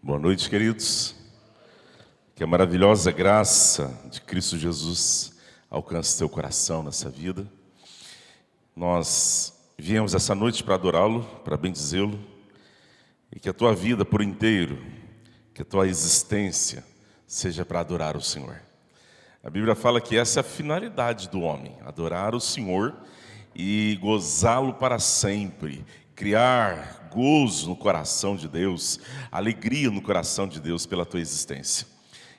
Boa noite, queridos. Que a maravilhosa graça de Cristo Jesus alcance teu coração nessa vida. Nós viemos essa noite para adorá-lo, para bendizê-lo, e que a tua vida por inteiro, que a tua existência seja para adorar o Senhor. A Bíblia fala que essa é a finalidade do homem, adorar o Senhor e gozá-lo para sempre, criar gozo no coração de Deus, alegria no coração de Deus pela tua existência.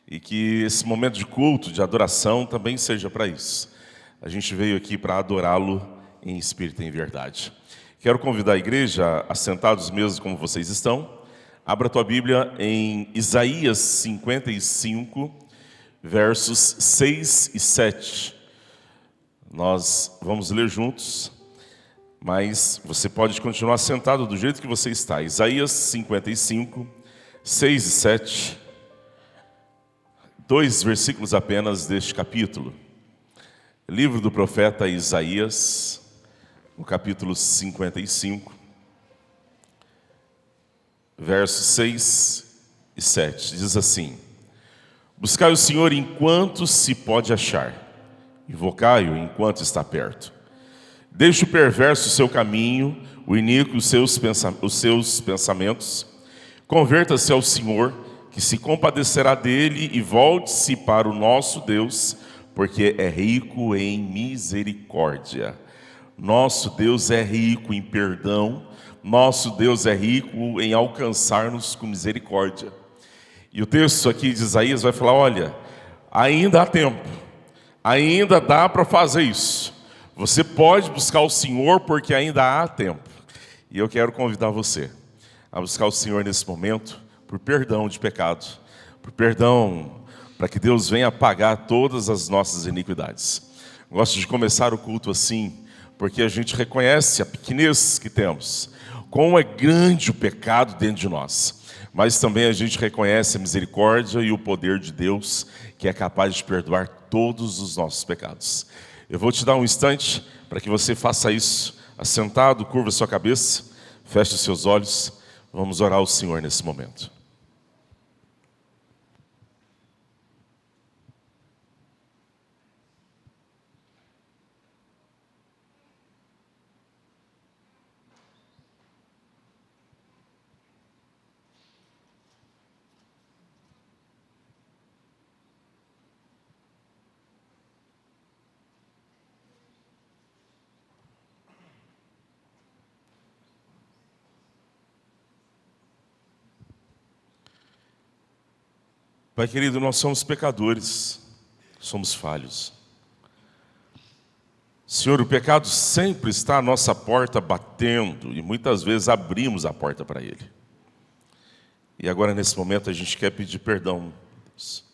E que esse momento de culto, de adoração, também seja para isso. A gente veio aqui para adorá-lo em espírito e em verdade. Quero convidar a igreja, assentados mesmo como vocês estão, abra a tua Bíblia em Isaías 55, versos 6 e 7. Nós vamos ler juntos, mas você pode continuar sentado do jeito que você está. Isaías 55, 6 e 7. 2 versículos apenas deste capítulo. Livro do profeta Isaías, no capítulo 55, versos 6 e 7. Diz assim: Buscai o Senhor enquanto se pode achar, invocai-o enquanto está perto. Deixe o perverso o seu caminho, o iníquo os seus pensamentos. Converta-se ao Senhor, que se compadecerá dele, e volte-se para o nosso Deus, porque é rico em misericórdia. Nosso Deus é rico em perdão, nosso Deus é rico em alcançar-nos com misericórdia. E o texto aqui de Isaías vai falar: olha, ainda há tempo, ainda dá para fazer isso. Você pode buscar o Senhor porque ainda há tempo. E eu quero convidar você a buscar o Senhor nesse momento por perdão de pecado, por perdão para que Deus venha apagar todas as nossas iniquidades. Gosto de começar o culto assim, porque a gente reconhece a pequenez que temos, como é grande o pecado dentro de nós, mas também a gente reconhece a misericórdia e o poder de Deus, que é capaz de perdoar todos os nossos pecados. Eu vou te dar um instante para que você faça isso, assentado, curva sua cabeça, feche os seus olhos, vamos orar ao Senhor nesse momento. Pai querido, nós somos pecadores, somos falhos. Senhor, o pecado sempre está à nossa porta batendo, e muitas vezes abrimos a porta para ele. E agora nesse momento a gente quer pedir perdão, Deus.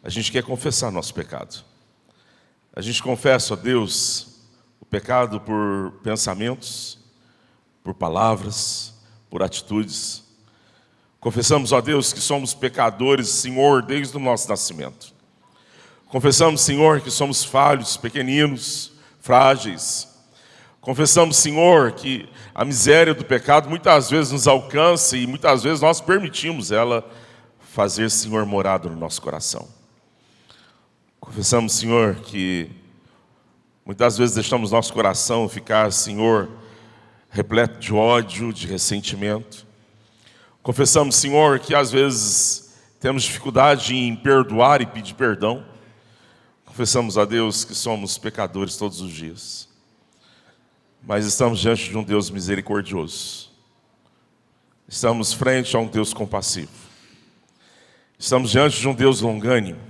A gente quer confessar nosso pecado. A gente confessa, ó Deus, o pecado por pensamentos, por palavras, por atitudes. Confessamos, ó Deus, que somos pecadores, Senhor, desde o nosso nascimento. Confessamos, Senhor, que somos falhos, pequeninos, frágeis. Confessamos, Senhor, que a miséria do pecado muitas vezes nos alcança e muitas vezes nós permitimos ela fazer, Senhor, morada no nosso coração. Confessamos, Senhor, que muitas vezes deixamos nosso coração ficar, Senhor, repleto de ódio, de ressentimento. Confessamos, Senhor, que às vezes temos dificuldade em perdoar e pedir perdão. Confessamos a Deus que somos pecadores todos os dias. Mas estamos diante de um Deus misericordioso. Estamos frente a um Deus compassivo. Estamos diante de um Deus longânimo.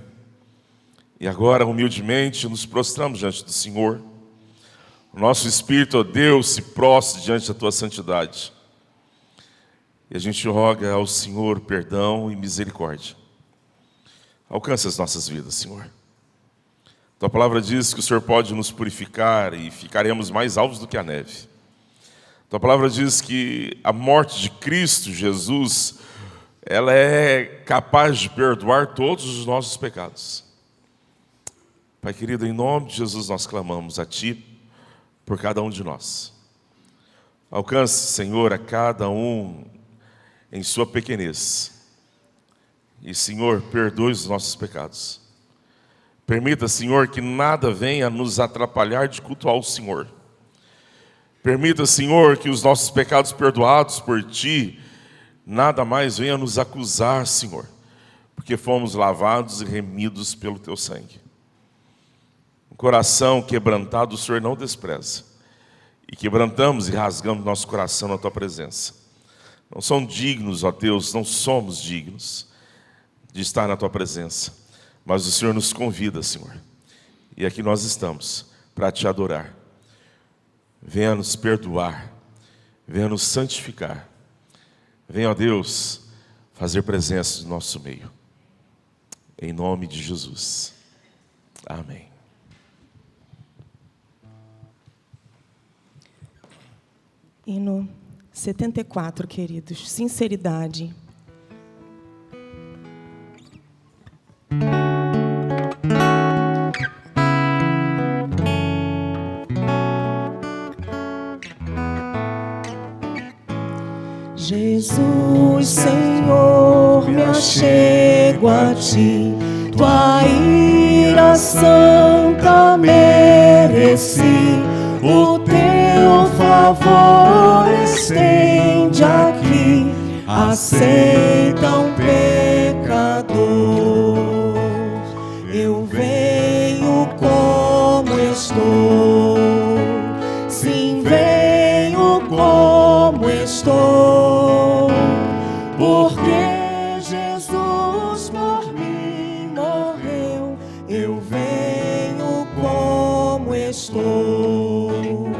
E agora, humildemente, nos prostramos diante do Senhor. O nosso espírito, ó Deus, se prostra diante da tua santidade. E a gente roga ao Senhor perdão e misericórdia. Alcance as nossas vidas, Senhor. Tua palavra diz que o Senhor pode nos purificar e ficaremos mais alvos do que a neve. Tua palavra diz que a morte de Cristo Jesus, ela é capaz de perdoar todos os nossos pecados. Pai querido, em nome de Jesus nós clamamos a Ti por cada um de nós. Alcance, Senhor, a cada um em sua pequenez. E, Senhor, perdoe os nossos pecados. Permita, Senhor, que nada venha nos atrapalhar de cultuar o Senhor. Permita, Senhor, que os nossos pecados perdoados por Ti, nada mais venha nos acusar, Senhor, porque fomos lavados e remidos pelo Teu sangue. Um coração quebrantado o Senhor não despreza. E quebrantamos e rasgamos nosso coração na Tua presença. Não são dignos, ó Deus, não somos dignos de estar na Tua presença. Mas o Senhor nos convida, Senhor. E aqui nós estamos para Te adorar. Venha nos perdoar. Venha nos santificar. Venha, ó Deus, fazer presença no nosso meio. Em nome de Jesus. Amém. Hino 74, queridos. Sinceridade. Jesus, Senhor, me achego a Ti, Tua ira santa mereci, o Teu favor estende aqui, aceita um pecador. Eu venho como estou, sim, venho como estou, porque Jesus por mim morreu. Eu venho como estou.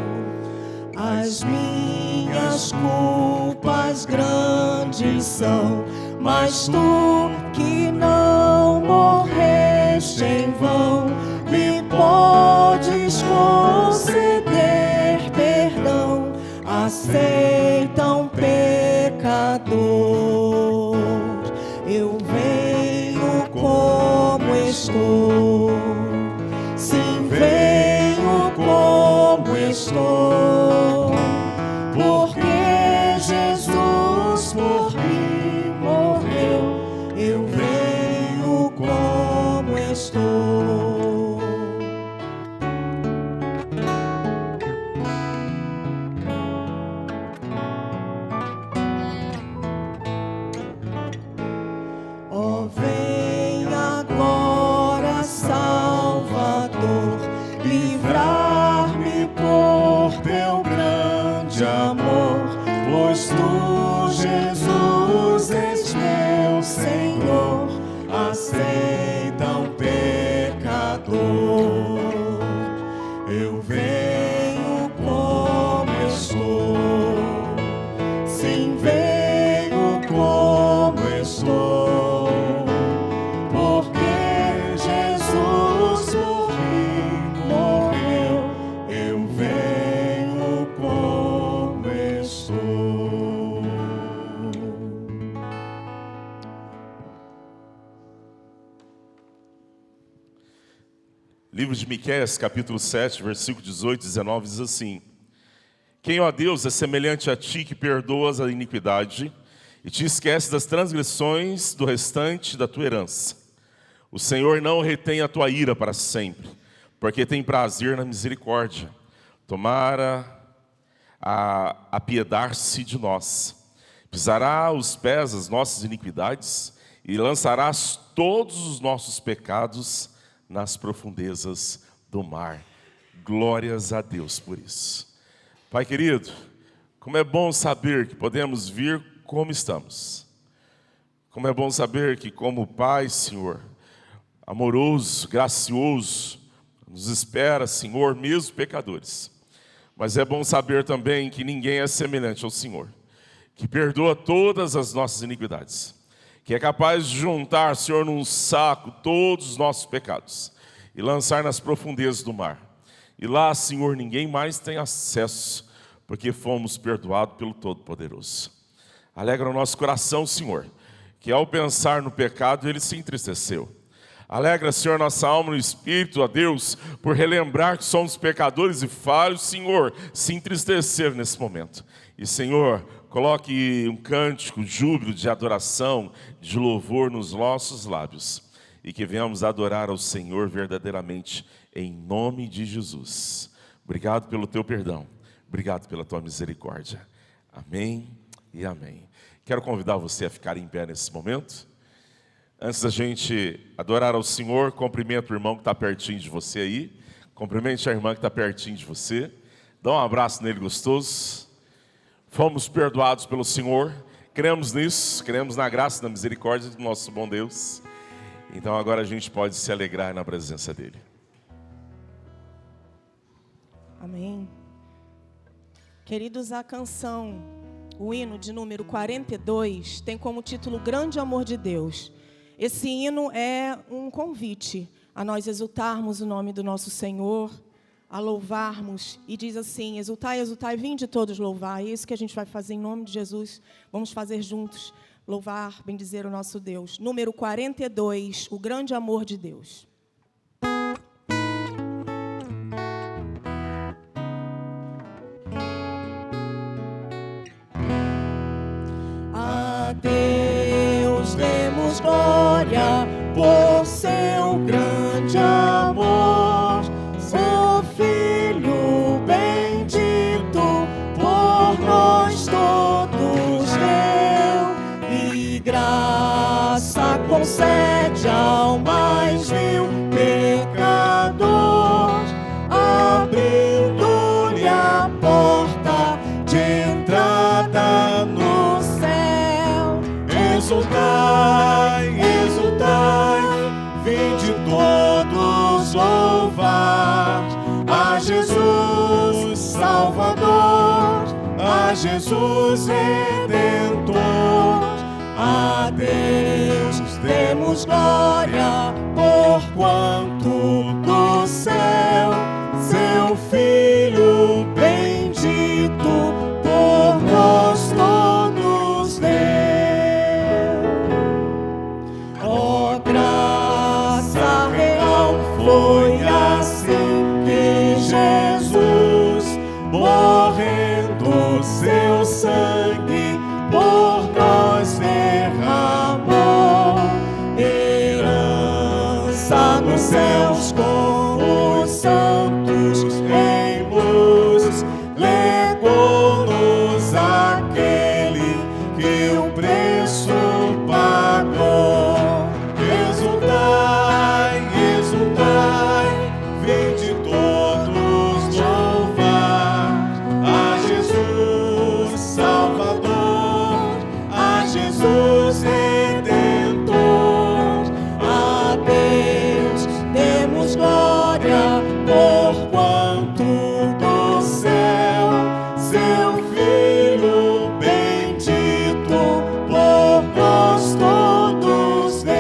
As minhas culpas grandes são, mas Tu que não morreste em vão, me podes conceder perdão. Aceita um pecador. Eu venho como estou, sim, venho como estou, porque Jesus por mim morreu. Eu venho como estou. Oh, vem agora, Salvador, livrar-me por Teu grande amor, pois Tu, Jesus, és meu Senhor. Aceita um pecador. Eu venho como estou, sim, venho como estou, porque Jesus por mim morreu. Eu venho como estou. Livro de Miqueias, capítulo 7, versículo 18 e 19, diz assim: Quem, ó Deus, é semelhante a Ti, que perdoas a iniquidade e te esqueces das transgressões do restante da Tua herança. O Senhor não retém a Tua ira para sempre, porque tem prazer na misericórdia. Tomara a apiedar-se de nós. Pisará os pés as nossas iniquidades e lançarás todos os nossos pecados nas profundezas do mar. Glórias a Deus por isso. Pai querido, como é bom saber que podemos vir como estamos. Como é bom saber que, como Pai, Senhor, amoroso, gracioso, nos espera, Senhor, mesmo pecadores. Mas é bom saber também que ninguém é semelhante ao Senhor, que perdoa todas as nossas iniquidades, que é capaz de juntar, Senhor, num saco todos os nossos pecados e lançar nas profundezas do mar. E lá, Senhor, ninguém mais tem acesso, porque fomos perdoados pelo Todo-Poderoso. Alegra o nosso coração, Senhor, que ao pensar no pecado, Ele se entristeceu. Alegra, Senhor, nossa alma no Espírito, ó Deus, por relembrar que somos pecadores e falhos, Senhor, se entristecer nesse momento. E, Senhor, coloque um cântico, júbilo de adoração, de louvor nos nossos lábios. E que venhamos adorar ao Senhor verdadeiramente, em nome de Jesus. Obrigado pelo teu perdão, obrigado pela tua misericórdia. Amém e amém. Quero convidar você a ficar em pé nesse momento. Antes da gente adorar ao Senhor, cumprimenta o irmão que está pertinho de você aí. Cumprimente a irmã que está pertinho de você. Dá um abraço nele gostoso. Fomos perdoados pelo Senhor. Cremos nisso, cremos na graça e na misericórdia do nosso bom Deus. Então agora a gente pode se alegrar na presença dele. Amém. Queridos, a canção, o hino de número 42, tem como título Grande Amor de Deus. Esse hino é um convite a nós exultarmos o nome do nosso Senhor, a louvarmos, e diz assim: exultai, exultai, vinde todos louvar. É isso que a gente vai fazer em nome de Jesus. Vamos fazer juntos, louvar, bendizer o nosso Deus. Número 42, o grande amor de Deus. A Deus demos glória por seu grande amor, seu Filho bendito por nós todos deu, e graça concede ao mais vil pecador, abrindo-lhe a porta de entrada no céu. Exultai, exultai, vinde todos louvar a Jesus Salvador, a Jesus Redentor. A Deus demos glória, porquanto do céu seu Filho bendito por nós todos deu. Ó graça real, foi assim que Jesus, morrendo seu sangue por nós derramou, herança nos céus com os santos em luz, legou-nos aquele que o preço pagou. Exultai, exultai, vinde todos louvar a Jesus Salvador, a Jesus Redentor. A Deus demos glória, porquanto do céu seu Filho bendito por nós todos deu.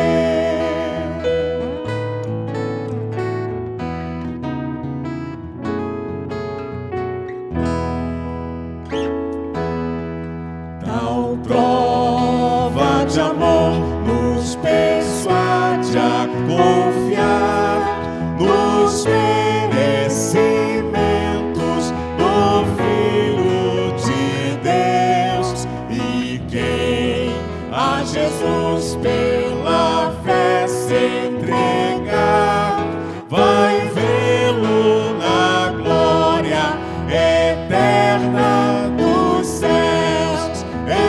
Tal prova de amor nos persuade a confiar nos merecimentos do Filho de Deus. E quem a Jesus pela fé se entregar, vai vê-lo na glória eterna dos céus.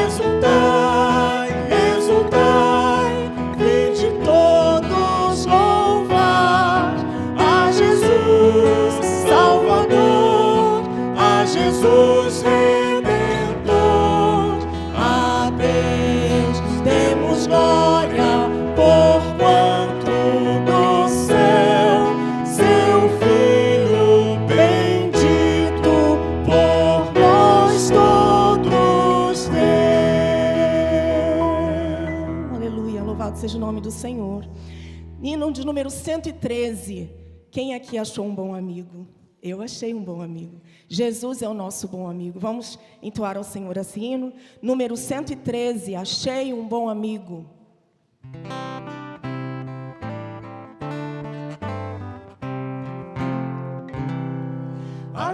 Exultai, exultai, vinde todos louvar a Jesus Salvador, a Jesus Redentor. A Deus demos glória, porquanto do céu seu Filho bendito por nós todos deu. Aleluia, louvado seja o nome do Senhor. Hino de número 113. Quem aqui achou um bom amigo? Eu achei um bom amigo. Jesus é o nosso bom amigo. Vamos entoar ao Senhor esse hino. Número 113. Achei um bom amigo.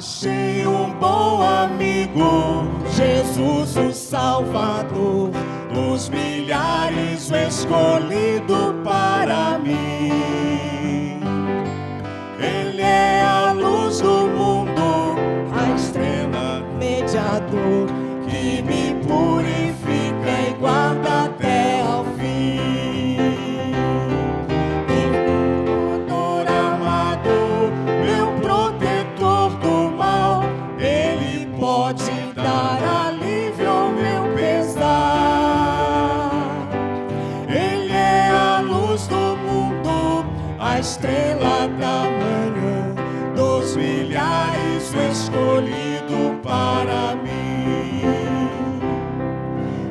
Achei um bom amigo, Jesus o Salvador, dos milhares o escolhido para mim. Ele é a luz do mundo, a estrela mediador, que me purifica e guarda até ao fim. Doutor amado, meu protetor do mal, Ele pode dar alívio ao meu pesar. Ele é a luz do mundo, a estrela da manhã, dos milhares o escolhido para mim.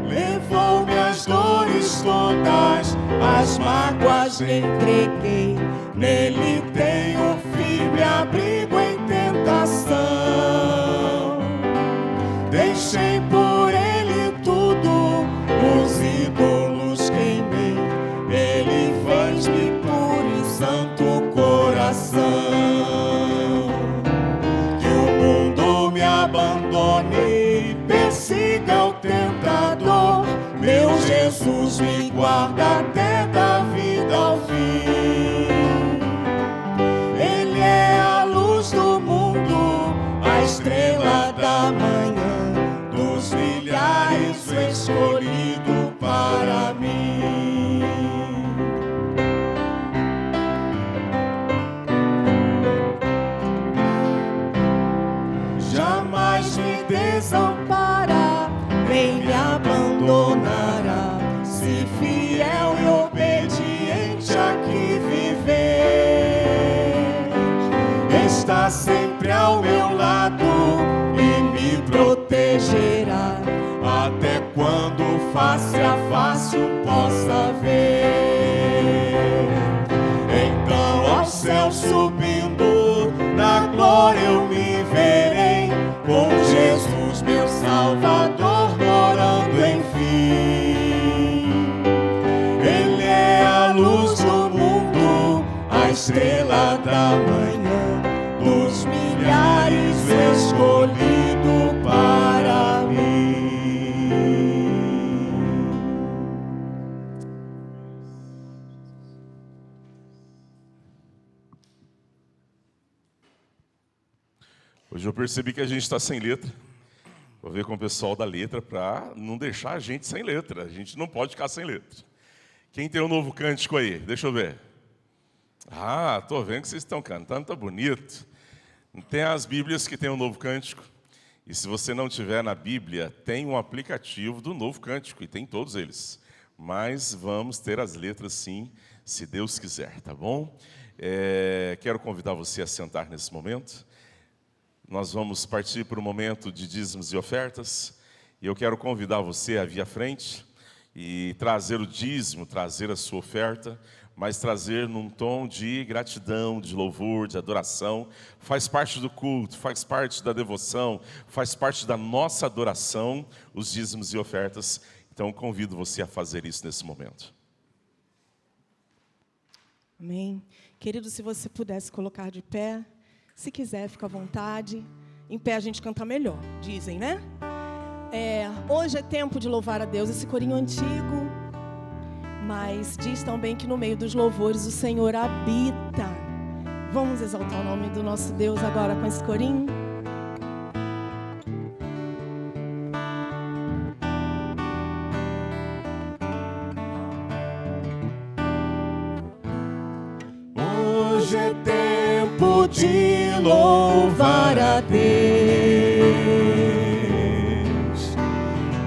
Levou minhas dores todas, as mágoas entreguei, nele tenho firme abrigo em tentação. Deixei por ele tudo, os ídolos queimei, ele fez-me puro e santo coração. Que o mundo me abandone, persiga o tentador, meu Jesus me guarda até da vida ao fim. Ele é a luz do mundo, a estrela da manhã, dos milhares o escolhido para mim. Jamais me desampara, nem me abandonará, se fiel e obediente aqui viver. Está sempre ao meu lado e me protegerá, até quando face a face o possa ver. Então ao céu subindo, na glória eu me verei, com Jesus meu Salvador morando enfim. Ele é a luz do mundo, a estrela da manhã, dos milhares escolhido para mim. Hoje eu percebi que a gente está sem letra. Vou ver com o pessoal da letra para não deixar a gente sem letra. A gente não pode ficar sem letra. Quem tem um novo cântico aí? Deixa eu ver. Ah, estou vendo que vocês estão cantando, tá bonito. Tem as Bíblias que tem um novo cântico. E se você não tiver na Bíblia, tem um aplicativo do novo cântico, e tem todos eles. Mas vamos ter as letras sim, se Deus quiser, tá bom? Quero convidar você a sentar nesse momento. Nós vamos partir para o momento de dízimos e ofertas. E eu quero convidar você a vir à frente e trazer o dízimo, trazer a sua oferta, mas trazer num tom de gratidão, de louvor, de adoração. Faz parte do culto, faz parte da devoção, faz parte da nossa adoração, os dízimos e ofertas. Então, convido você a fazer isso nesse momento. Amém. Querido, se você pudesse colocar de pé, se quiser, fica à vontade. Em pé a gente canta melhor, dizem, né? Hoje é tempo de louvar a Deus, esse corinho antigo, mas diz também que no meio dos louvores o Senhor habita. Vamos exaltar o nome do nosso Deus agora com esse corinho? Hoje é tempo de louvar a Deus,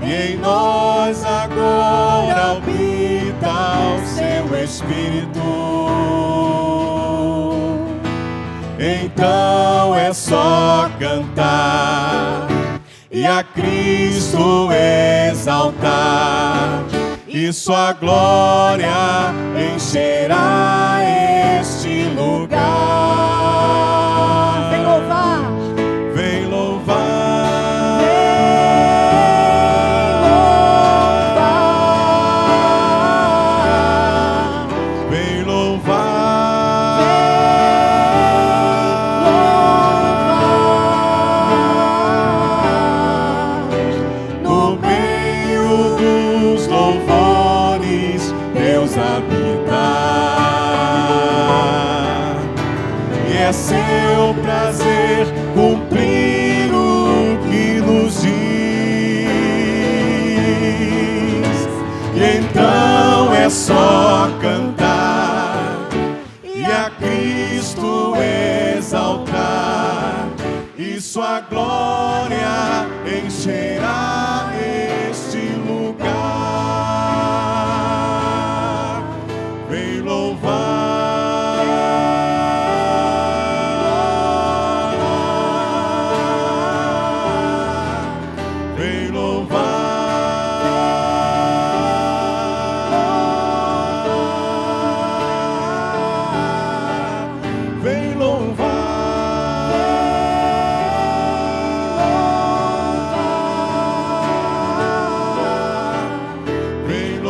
e em nós agora habita o seu Espírito. Então é só cantar e a Cristo exaltar, e sua glória encherá este lugar. Vem louvar! Vem louvar, vem louvar, vem louvar, teu prazer cumprir o que nos diz. E então é só cantar e a Cristo exaltar, e sua glória encherá este lugar. Vem louvar, vem louvar, vem louvar. Vem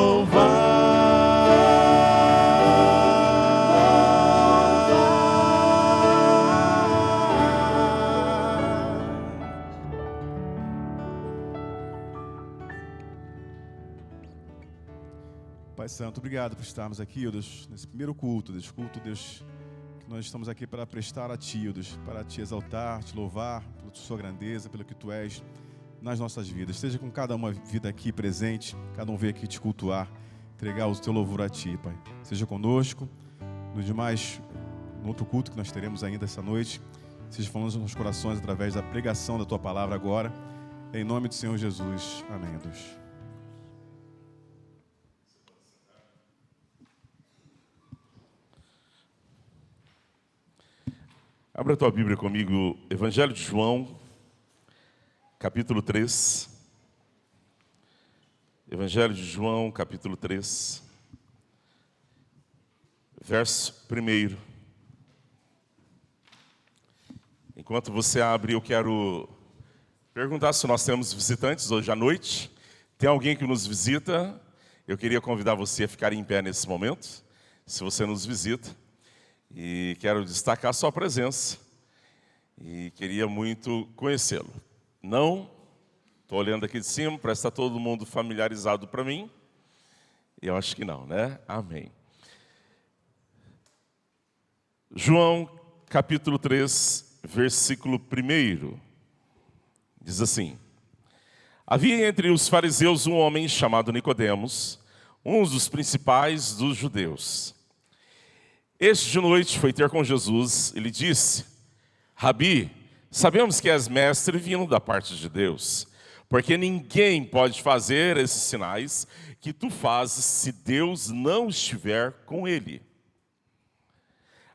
Pai Santo, obrigado por estarmos aqui, ó Deus, nesse primeiro culto, Deus, que nós estamos aqui para prestar a Ti, ó Deus, para Te exaltar, Te louvar pela Sua grandeza, pelo que Tu és nas nossas vidas. Esteja com cada uma vida aqui presente, cada um veio aqui Te cultuar, entregar o Teu louvor a Ti, Pai. Seja conosco, no outro culto que nós teremos ainda essa noite, seja falando nos nossos corações através da pregação da Tua palavra agora, em nome do Senhor Jesus. Amém, Deus. Abra a tua Bíblia comigo, Evangelho de João, capítulo 3. Evangelho de João, capítulo 3, verso 1. Enquanto você abre, eu quero perguntar se nós temos visitantes hoje à noite. Tem alguém que nos visita? Eu queria convidar você a ficar em pé nesse momento, se você nos visita. E quero destacar a sua presença. E queria muito conhecê-lo. Não? Estou olhando aqui de cima, parece que está todo mundo familiarizado para mim. E eu acho que não, né? Amém. João, capítulo 3, versículo 1. Diz assim: havia entre os fariseus um homem chamado Nicodemos, um dos principais dos judeus. Este de noite foi ter com Jesus e lhe disse: Rabi, sabemos que és mestre vindo da parte de Deus, porque ninguém pode fazer esses sinais que tu fazes se Deus não estiver com ele.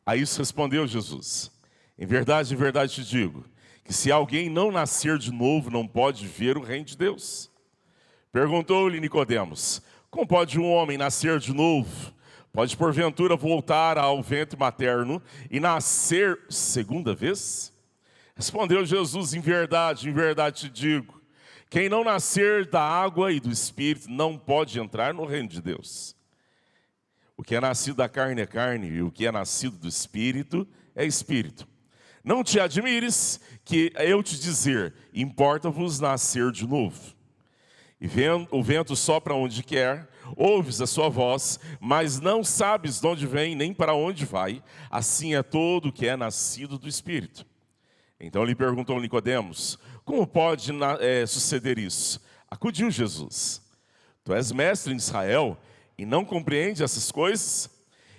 A isso respondeu Jesus: em verdade te digo, que se alguém não nascer de novo, não pode ver o reino de Deus. Perguntou-lhe Nicodemos: como pode um homem nascer de novo? Pode porventura voltar ao ventre materno e nascer segunda vez? Respondeu Jesus: em verdade te digo, quem não nascer da água e do Espírito não pode entrar no reino de Deus. O que é nascido da carne é carne, e o que é nascido do Espírito é Espírito. Não te admires que eu te dizer, importa-vos nascer de novo. E o vento sopra onde quer, ouves a sua voz, mas não sabes de onde vem nem para onde vai. Assim é todo o que é nascido do Espírito. Então lhe perguntou Nicodemos: como pode suceder isso? Acudiu Jesus: tu és mestre em Israel e não compreende essas coisas?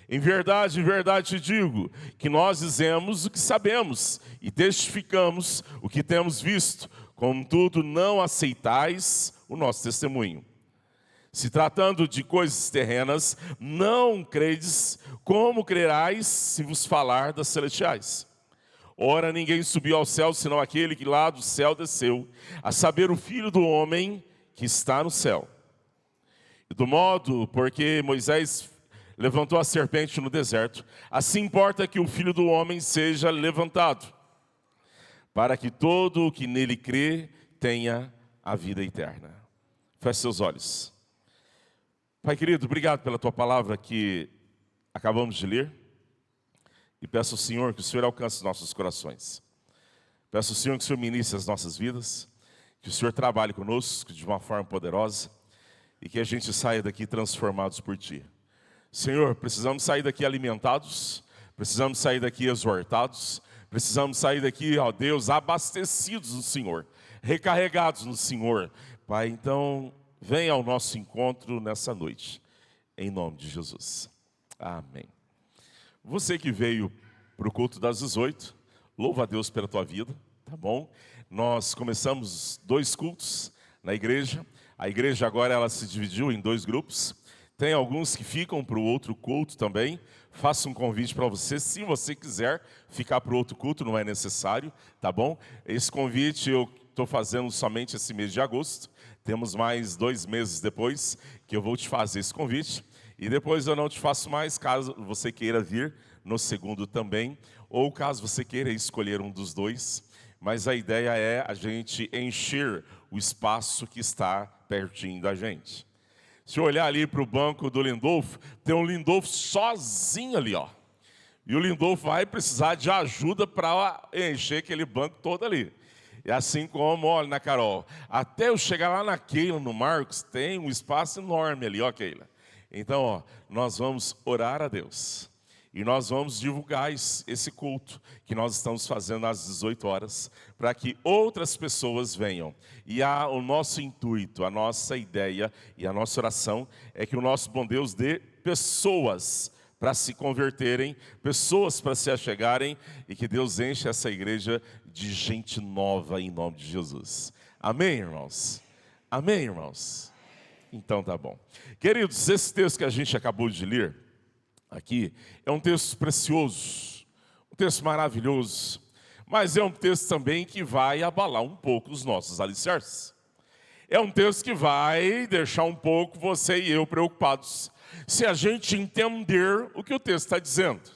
Em verdade te digo, que nós dizemos o que sabemos e testificamos o que temos visto, contudo não aceitais o nosso testemunho. Se tratando de coisas terrenas, não credes, como crerás se vos falar das celestiais? Ora, ninguém subiu ao céu, senão aquele que lá do céu desceu, a saber, o Filho do homem que está no céu. E do modo porque Moisés levantou a serpente no deserto, assim importa que o Filho do homem seja levantado, para que todo o que nele crê tenha a vida eterna. Feche seus olhos. Pai querido, obrigado pela Tua palavra que acabamos de ler. E peço ao Senhor que o Senhor alcance nossos corações. Peço ao Senhor que o Senhor ministre as nossas vidas, que o Senhor trabalhe conosco de uma forma poderosa e que a gente saia daqui transformados por Ti. Senhor, precisamos sair daqui alimentados, precisamos sair daqui exortados, Precisamos sair daqui, ó Deus, abastecidos no Senhor, recarregados no Senhor. Pai, então, venha ao nosso encontro nessa noite, em nome de Jesus. Amém. Você que veio para o culto das 18, louva a Deus pela tua vida, tá bom? Nós começamos 2 cultos na igreja. A igreja agora ela se dividiu em 2 grupos. Tem alguns que ficam para o outro culto também. Faço um convite para você, se você quiser ficar para o outro culto, não é necessário, tá bom? Esse convite eu estou fazendo somente esse mês de agosto. Temos mais 2 meses depois que eu vou te fazer esse convite. E depois eu não te faço mais, caso você queira vir no segundo também. Ou caso você queira escolher um dos 2. Mas a ideia é a gente encher o espaço que está pertinho da gente. Se eu olhar ali para o banco do Lindolfo, tem um Lindolfo sozinho ali, ó. E o Lindolfo vai precisar de ajuda para encher aquele banco todo ali. E assim como, olha, na Carol, até eu chegar lá na Keila, no Marcos, tem um espaço enorme ali, ó, Keila. Então, ó, nós vamos orar a Deus. E nós vamos divulgar esse culto que nós estamos fazendo às 18 horas, para que outras pessoas venham. E o nosso intuito, a nossa ideia e a nossa oração é que o nosso bom Deus dê pessoas para se converterem, pessoas para se achegarem, e que Deus enche essa igreja de gente nova em nome de Jesus. Amém, irmãos? Amém, irmãos? Então tá bom. Queridos, esse texto que a gente acabou de ler aqui é um texto precioso, um texto maravilhoso, mas é um texto também que vai abalar um pouco os nossos alicerces. É um texto que vai deixar um pouco você e eu preocupados, se a gente entender o que o texto está dizendo.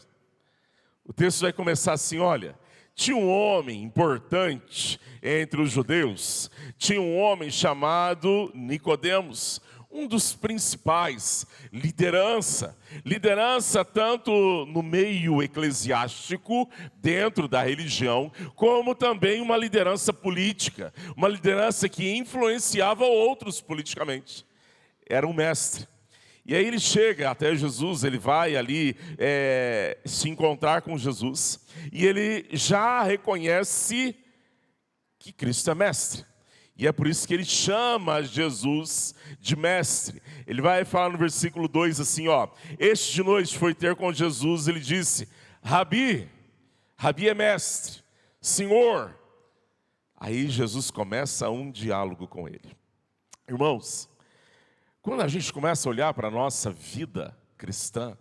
O texto vai começar assim, olha, tinha um homem importante entre os judeus, tinha um homem chamado Nicodemos, um dos principais, liderança tanto no meio eclesiástico, dentro da religião, como também uma liderança política, uma liderança que influenciava outros politicamente. Era um mestre. E aí ele chega até Jesus, ele vai ali se encontrar com Jesus, e ele já reconhece que Cristo é mestre. E é por isso que ele chama Jesus de mestre. Ele vai falar no versículo 2 assim, ó. Este de noite foi ter com Jesus, ele disse, Rabi é mestre, Senhor. Aí Jesus começa um diálogo com ele. Irmãos, quando a gente começa a olhar para a nossa vida cristã,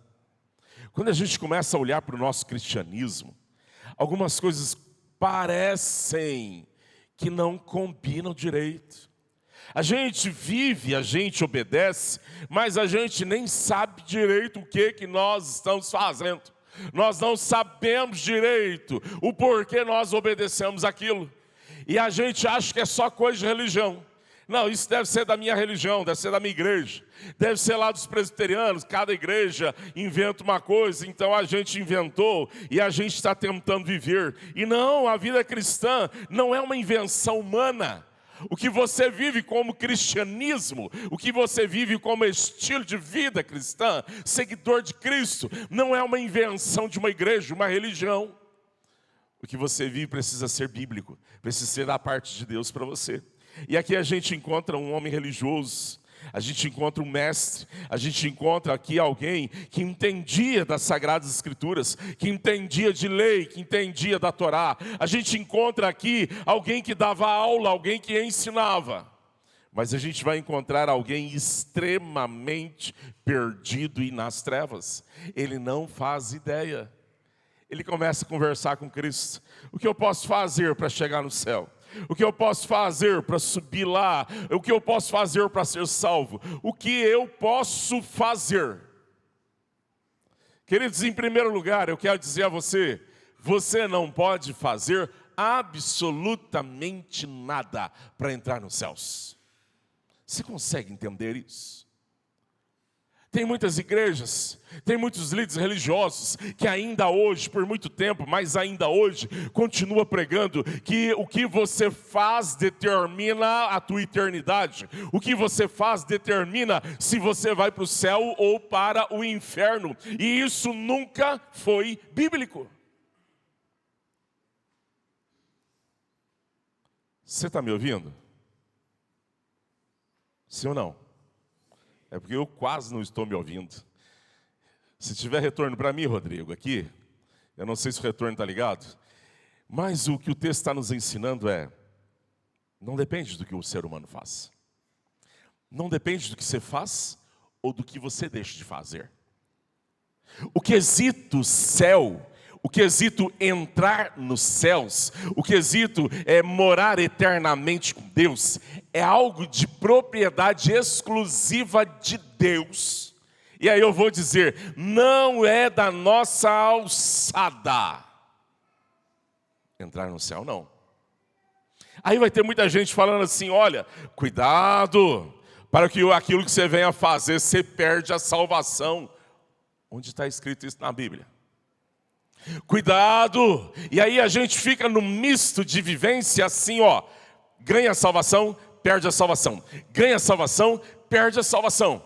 quando a gente começa a olhar para o nosso cristianismo, algumas coisas parecem que não combinam direito. A gente vive, a gente obedece, mas a gente nem sabe direito o que nós estamos fazendo. Nós não sabemos direito o porquê nós obedecemos aquilo. E a gente acha que é só coisa de religião. Não, isso deve ser da minha religião, deve ser da minha igreja, deve ser lá dos presbiterianos, cada igreja inventa uma coisa, então a gente inventou e a gente está tentando viver. E não, a vida cristã não é uma invenção humana. O que você vive como cristianismo, o que você vive como estilo de vida cristã, seguidor de Cristo, não é uma invenção de uma igreja, uma religião. O que você vive precisa ser bíblico, precisa ser da parte de Deus para você. E aqui a gente encontra um homem religioso, a gente encontra um mestre, a gente encontra aqui alguém que entendia das Sagradas Escrituras, que entendia de lei, que entendia da Torá. A gente encontra aqui alguém que dava aula, alguém que ensinava. Mas a gente vai encontrar alguém extremamente perdido e nas trevas. Ele não faz ideia. Ele começa a conversar com Cristo. O que eu posso fazer para chegar no céu? O que eu posso fazer para subir lá? O que eu posso fazer para ser salvo? O que eu posso fazer? Queridos, em primeiro lugar, eu quero dizer a você, você não pode fazer absolutamente nada para entrar nos céus. Você consegue entender isso? Tem muitas igrejas, tem muitos líderes religiosos que ainda hoje, por muito tempo, mas ainda hoje, continua pregando que o que você faz determina a tua eternidade. O que você faz determina se você vai para o céu ou para o inferno. E isso nunca foi bíblico. Você está me ouvindo? Sim ou não? É porque eu quase não estou me ouvindo. Se tiver retorno para mim, Rodrigo, aqui, eu não sei se o retorno está ligado, mas o que o texto está nos ensinando não depende do que o ser humano faz. Não depende do que você faz ou do que você deixa de fazer. O quesito céu, o quesito entrar nos céus, o quesito morar eternamente com Deus, é algo de propriedade exclusiva de Deus. E aí eu vou dizer, não é da nossa alçada. Entrar no céu, não. Aí vai ter muita gente falando assim, olha, cuidado, para que aquilo que você venha fazer, você perde a salvação. Onde está escrito isso na Bíblia? Cuidado! E aí a gente fica no misto de vivência assim, ó. Ganha a salvação, perde a salvação. Ganha a salvação, perde a salvação.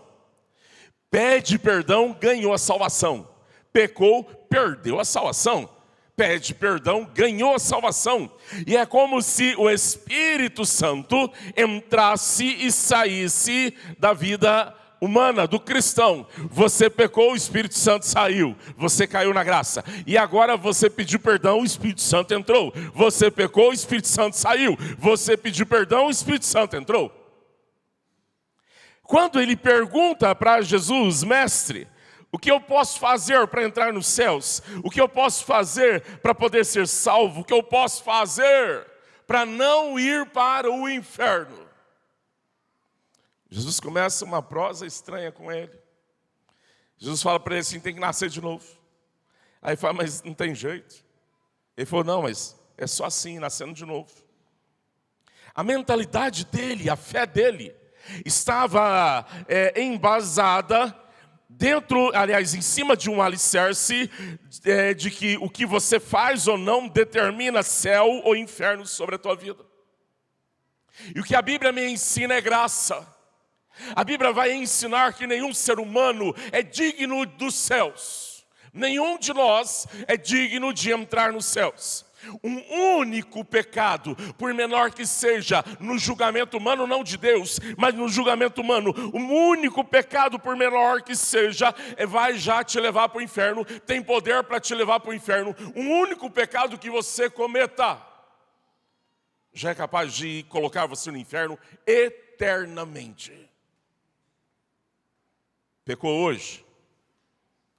Pede perdão, ganhou a salvação. Pecou, perdeu a salvação. Pede perdão, ganhou a salvação. E é como se o Espírito Santo entrasse e saísse da vida humana, do cristão. Você pecou, o Espírito Santo saiu. Você caiu na graça. E agora você pediu perdão, o Espírito Santo entrou. Você pecou, o Espírito Santo saiu. Você pediu perdão, o Espírito Santo entrou. Quando ele pergunta para Jesus, mestre, o que eu posso fazer para entrar nos céus? O que eu posso fazer para poder ser salvo? O que eu posso fazer para não ir para o inferno? Jesus começa uma prosa estranha com ele. Jesus fala para ele assim, tem que nascer de novo. Aí ele fala, mas não tem jeito. Ele falou, não, mas é só assim, nascendo de novo. A mentalidade dele, a fé dele, estava embasada dentro, aliás, em cima de um alicerce de que o que você faz ou não determina céu ou inferno sobre a tua vida. E o que a Bíblia me ensina é graça. A Bíblia vai ensinar que nenhum ser humano é digno dos céus. Nenhum de nós é digno de entrar nos céus. Um único pecado, por menor que seja, no julgamento humano, não de Deus, mas no julgamento humano, um único pecado, por menor que seja, vai já te levar para o inferno, tem poder para te levar para o inferno. Um único pecado que você cometa, já é capaz de colocar você no inferno eternamente. Pecou hoje?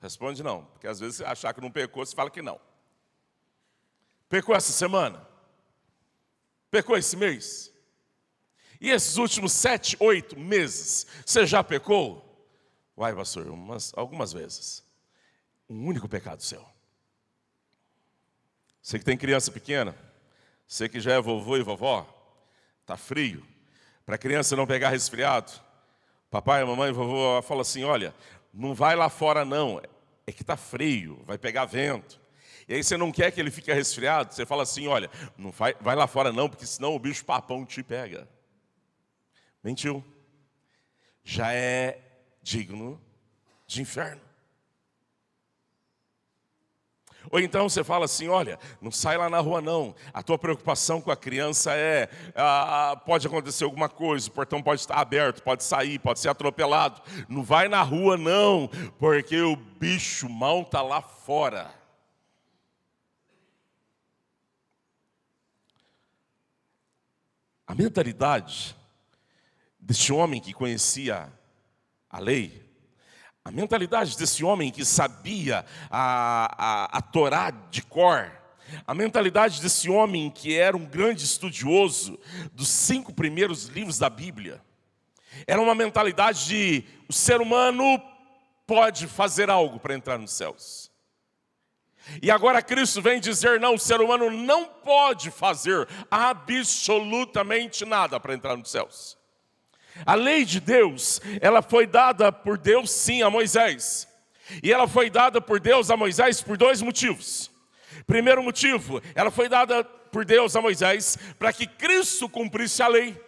Responde não, porque às vezes você achar que não pecou, você fala que não. Pecou essa semana? Pecou esse mês? E esses últimos 7, 8 meses, você já pecou? Vai, pastor, algumas vezes. Um único pecado seu. Você que tem criança pequena, você que já é vovô e vovó, está frio, para a criança não pegar resfriado, papai, mamãe, vovô fala assim, olha, não vai lá fora não, é que está frio, vai pegar vento. E aí você não quer que ele fique resfriado, você fala assim, olha, não vai lá fora não, porque senão o bicho papão te pega. Mentiu. Já é digno de inferno. Ou então você fala assim, olha, não sai lá na rua não, a tua preocupação com a criança pode acontecer alguma coisa, o portão pode estar aberto, pode sair, pode ser atropelado. Não vai na rua não, porque o bicho mau está lá fora. A mentalidade deste homem que conhecia a lei, a mentalidade desse homem que sabia a Torá de cor, a mentalidade desse homem que era um grande estudioso dos 5 primeiros livros da Bíblia, era uma mentalidade de o ser humano pode fazer algo para entrar nos céus. E agora Cristo vem dizer, não, o ser humano não pode fazer absolutamente nada para entrar nos céus. A lei de Deus, ela foi dada por Deus sim a Moisés. E ela foi dada por Deus a Moisés por 2 motivos. Primeiro motivo, ela foi dada por Deus a Moisés para que Cristo cumprisse a lei.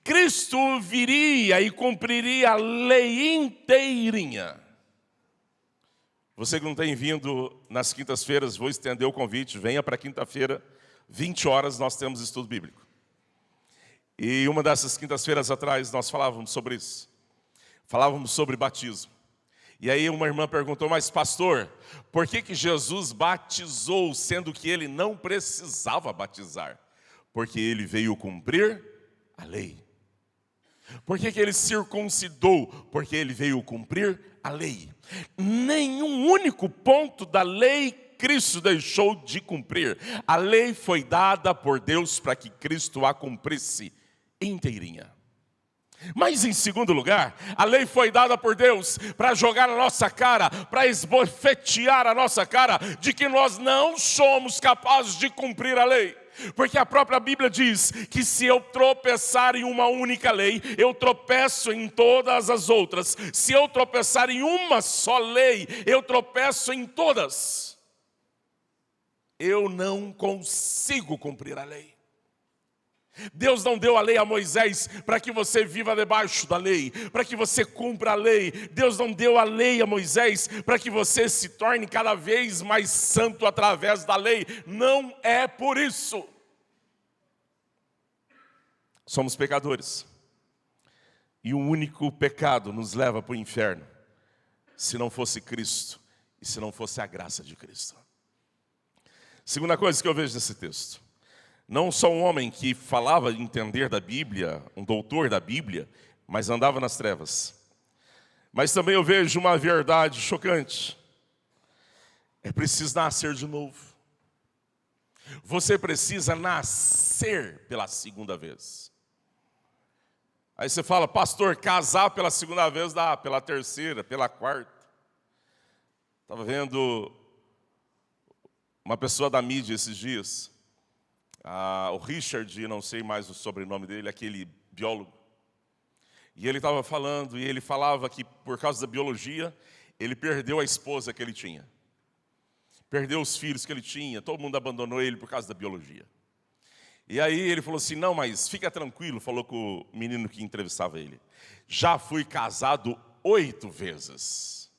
Cristo viria e cumpriria a lei inteirinha. Você que não tem vindo nas quintas-feiras, vou estender o convite, venha para quinta-feira, 20 horas nós temos estudo bíblico. E uma dessas quintas-feiras atrás nós falávamos sobre isso. Falávamos sobre batismo. E aí uma irmã perguntou, mas pastor, por que Jesus batizou, sendo que ele não precisava batizar? Porque ele veio cumprir a lei. Por que ele circuncidou? Porque ele veio cumprir a lei. Nenhum único ponto da lei Cristo deixou de cumprir. A lei foi dada por Deus para que Cristo a cumprisse inteirinha. Mas em segundo lugar, a lei foi dada por Deus para jogar na nossa cara, para esbofetear a nossa cara de que nós não somos capazes de cumprir a lei. Porque a própria Bíblia diz que se eu tropeçar em uma única lei, eu tropeço em todas as outras. Se eu tropeçar em uma só lei, eu tropeço em todas. Eu não consigo cumprir a lei. Deus não deu a lei a Moisés para que você viva debaixo da lei, para que você cumpra a lei. Deus não deu a lei a Moisés para que você se torne cada vez mais santo através da lei. Não é por isso. Somos pecadores. E um único pecado nos leva para o inferno, se não fosse Cristo e se não fosse a graça de Cristo. Segunda coisa que eu vejo nesse texto. Não só um homem que falava entender da Bíblia, um doutor da Bíblia, mas andava nas trevas. Mas também eu vejo uma verdade chocante. É preciso nascer de novo. Você precisa nascer pela segunda vez. Aí você fala, pastor, casar pela segunda vez dá, pela terceira, pela quarta. Estava vendo uma pessoa da mídia esses dias. O Richard, não sei mais o sobrenome dele, aquele biólogo. E ele estava falando, e ele falava que por causa da biologia, ele perdeu a esposa que ele tinha. Perdeu os filhos que ele tinha, todo mundo abandonou ele por causa da biologia. E aí ele falou assim, não, mas fica tranquilo, falou com o menino que entrevistava ele. Já fui casado 8 vezes.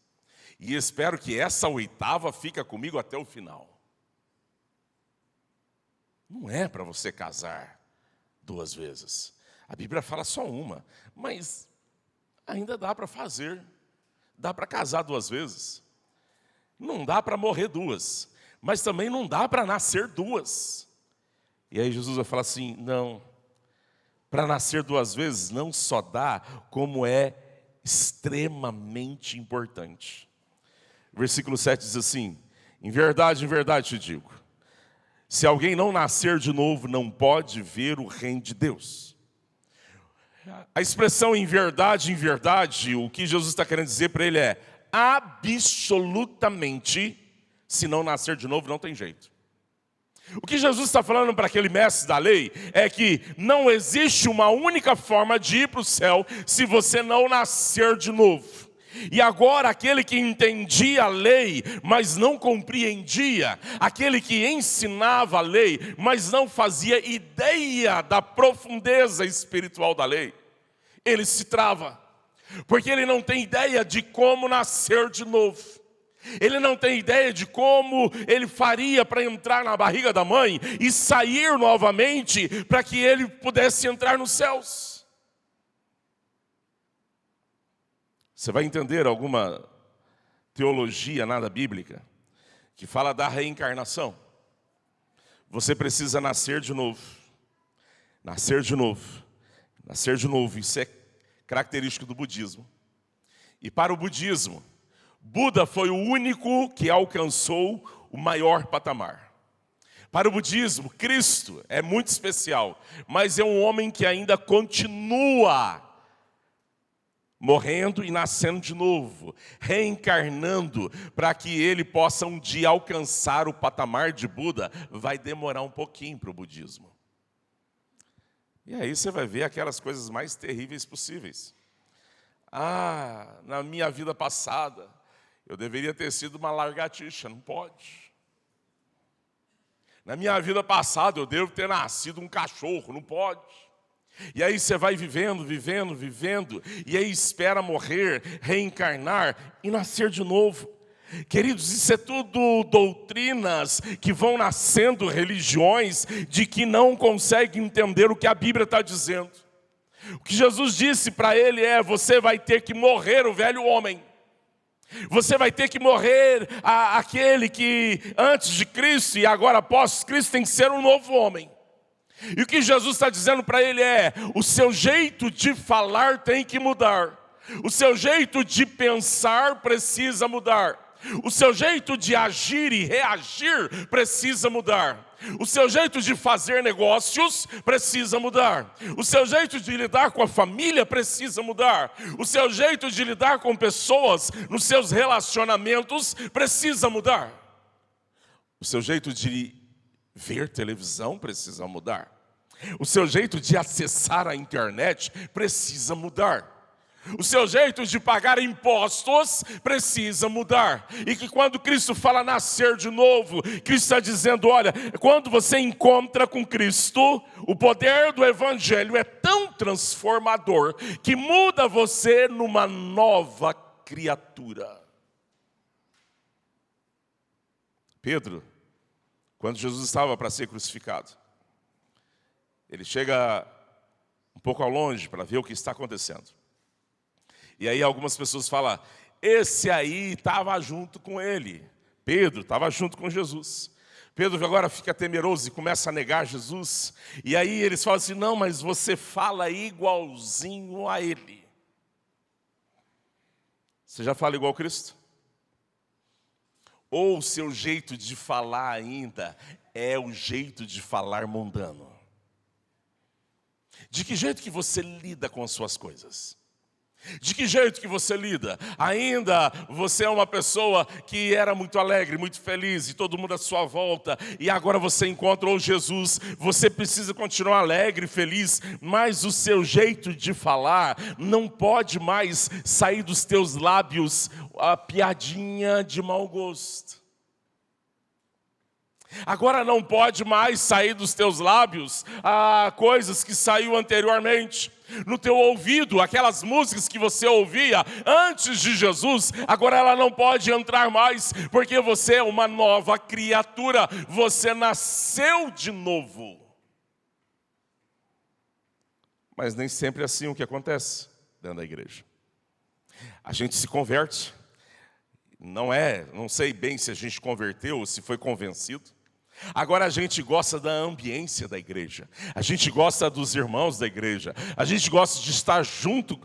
E espero que essa 8ª fique comigo até o final. Não é para você casar 2 vezes. A Bíblia fala só uma, mas ainda dá para fazer. Dá para casar 2 vezes. Não dá para morrer 2, mas também não dá para nascer 2. E aí Jesus vai falar assim, não, para nascer 2 vezes não só dá, como é extremamente importante. Versículo 7 diz assim, em verdade te digo, se alguém não nascer de novo, não pode ver o reino de Deus. A expressão em verdade, o que Jesus está querendo dizer para ele é, absolutamente, se não nascer de novo, não tem jeito. O que Jesus está falando para aquele mestre da lei é que não existe uma única forma de ir para o céu se você não nascer de novo. E agora aquele que entendia a lei, mas não compreendia, aquele que ensinava a lei, mas não fazia ideia da profundeza espiritual da lei, ele se trava, porque ele não tem ideia de como nascer de novo. Ele não tem ideia de como ele faria para entrar na barriga da mãe e sair novamente para que ele pudesse entrar nos céus. Você vai entender alguma teologia nada bíblica que fala da reencarnação. Você precisa nascer de novo. Nascer de novo. Nascer de novo. Isso é característico do budismo. E para o budismo, Buda foi o único que alcançou o maior patamar. Para o budismo, Cristo é muito especial, mas é um homem que ainda continua morrendo e nascendo de novo, reencarnando, para que ele possa um dia alcançar o patamar de Buda. Vai demorar um pouquinho para o budismo. E aí você vai ver aquelas coisas mais terríveis possíveis. Na minha vida passada, eu deveria ter sido uma lagartixa, não pode. Na minha vida passada, eu devo ter nascido um cachorro, não pode. E aí você vai vivendo, e aí espera morrer, reencarnar e nascer de novo. Queridos, isso é tudo doutrinas que vão nascendo, religiões de que não conseguem entender o que a Bíblia está dizendo. O que Jesus disse para ele é: você vai ter que morrer o velho homem. Você vai ter que morrer aquele que antes de Cristo e agora após Cristo tem que ser um novo homem. E o que Jesus está dizendo para ele é: o seu jeito de falar tem que mudar. O seu jeito de pensar precisa mudar. O seu jeito de agir e reagir precisa mudar. O seu jeito de fazer negócios precisa mudar. O seu jeito de lidar com a família precisa mudar. O seu jeito de lidar com pessoas nos seus relacionamentos precisa mudar. O seu jeito de ver televisão precisa mudar. O seu jeito de acessar a internet precisa mudar. O seu jeito de pagar impostos precisa mudar. E que quando Cristo fala nascer de novo, Cristo está dizendo: olha, quando você encontra com Cristo, o poder do Evangelho é tão transformador que muda você numa nova criatura. Pedro, quando Jesus estava para ser crucificado, ele chega um pouco ao longe para ver o que está acontecendo. E aí algumas pessoas falam: esse aí estava junto com ele. Pedro estava junto com Jesus. Pedro agora fica temeroso e começa a negar Jesus. E aí eles falam assim: não, mas você fala igualzinho a ele. Você já fala igual a Cristo? Ou o seu jeito de falar ainda é o jeito de falar mundano? De que jeito que você lida com as suas coisas? De que jeito que você lida? Ainda você é uma pessoa que era muito alegre, muito feliz, e todo mundo à sua volta, e agora você encontrou Jesus. Você precisa continuar alegre, feliz, mas o seu jeito de falar não pode mais sair dos teus lábios a piadinha de mau gosto. Agora não pode mais sair dos teus lábios coisas que saiu anteriormente. No teu ouvido, aquelas músicas que você ouvia antes de Jesus, agora ela não pode entrar mais, porque você é uma nova criatura. Você nasceu de novo. Mas nem sempre é assim o que acontece dentro da igreja. A gente se converte. Não sei bem se a gente converteu ou se foi convencido. Agora a gente gosta da ambiência da igreja, a gente gosta dos irmãos da igreja, a gente gosta de estar junto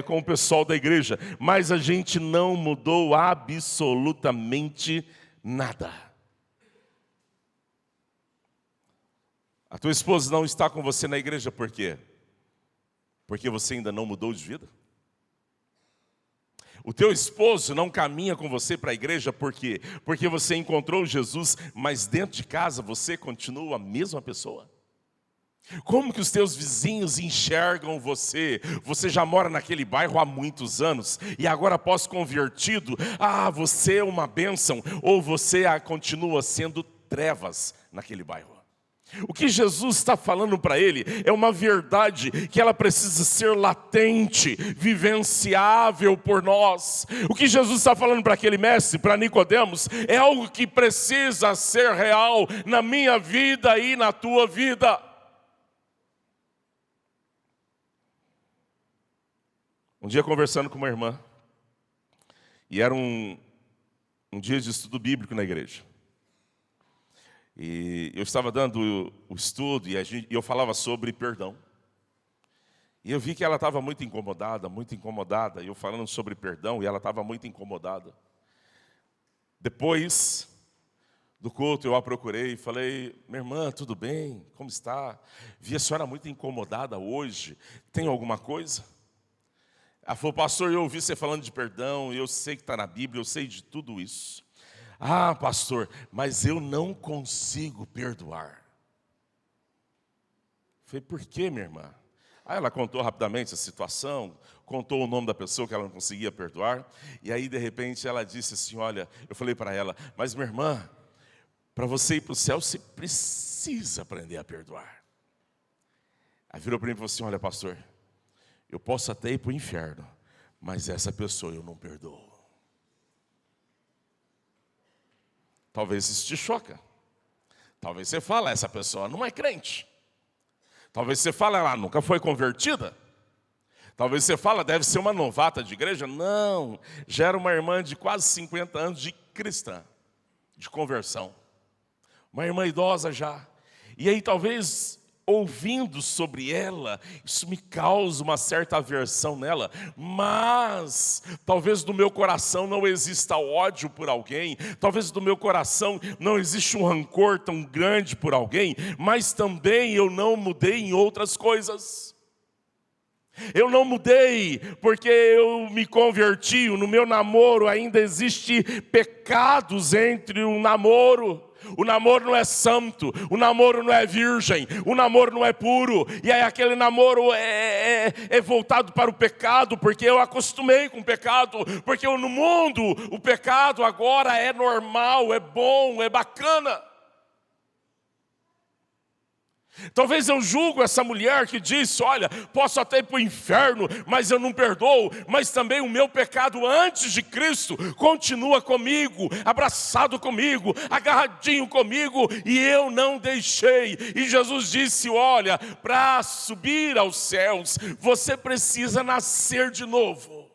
com o pessoal da igreja, mas a gente não mudou absolutamente nada. A tua esposa não está com você na igreja por quê? Porque você ainda não mudou de vida? O teu esposo não caminha com você para a igreja por quê? Porque você encontrou Jesus, mas dentro de casa você continua a mesma pessoa? Como que os teus vizinhos enxergam você? Você já mora naquele bairro há muitos anos e agora após convertido, você é uma bênção, ou você continua sendo trevas naquele bairro? O que Jesus está falando para ele é uma verdade que ela precisa ser latente, vivenciável por nós. O que Jesus está falando para aquele mestre, para Nicodemos, é algo que precisa ser real na minha vida e na tua vida. Um dia conversando com uma irmã, e era um dia de estudo bíblico na igreja. E eu estava dando o estudo e eu falava sobre perdão. E eu vi que ela estava muito incomodada, e eu falando sobre perdão, e ela estava muito incomodada. Depois do culto eu a procurei e falei: minha irmã, tudo bem? Como está? Vi a senhora muito incomodada hoje, tem alguma coisa? Ela falou: pastor, eu ouvi você falando de perdão, eu sei que está na Bíblia, eu sei de tudo isso. Pastor, mas eu não consigo perdoar. Falei: por quê, minha irmã? Ela contou rapidamente a situação, contou o nome da pessoa que ela não conseguia perdoar. E aí, de repente, ela disse assim: olha, eu falei para ela: mas minha irmã, para você ir para o céu, você precisa aprender a perdoar. Aí virou para mim e falou assim: olha, pastor, eu posso até ir para o inferno, mas essa pessoa eu não perdoo. Talvez isso te choca. Talvez você fale, essa pessoa não é crente. Talvez você fale, ela nunca foi convertida. Talvez você fale, deve ser uma novata de igreja. Não, já era uma irmã de quase 50 anos de cristã, de conversão. Uma irmã idosa já. E aí talvez, ouvindo sobre ela, isso me causa uma certa aversão nela. Mas, talvez no meu coração não exista ódio por alguém. Talvez no meu coração não exista um rancor tão grande por alguém. Mas também eu não mudei em outras coisas. Eu não mudei porque eu me converti. No meu namoro ainda existe pecados entre o namoro. O namoro não é santo, o namoro não é virgem, o namoro não é puro. E aí aquele namoro é voltado para o pecado, porque eu acostumei com o pecado. Porque no mundo o pecado agora é normal, é bom, é bacana. Talvez eu julgo essa mulher que disse, olha, posso até ir para o inferno, mas eu não perdoo. Mas também o meu pecado antes de Cristo continua comigo, abraçado comigo, agarradinho comigo, e eu não deixei. E Jesus disse, olha, para subir aos céus, você precisa nascer de novo.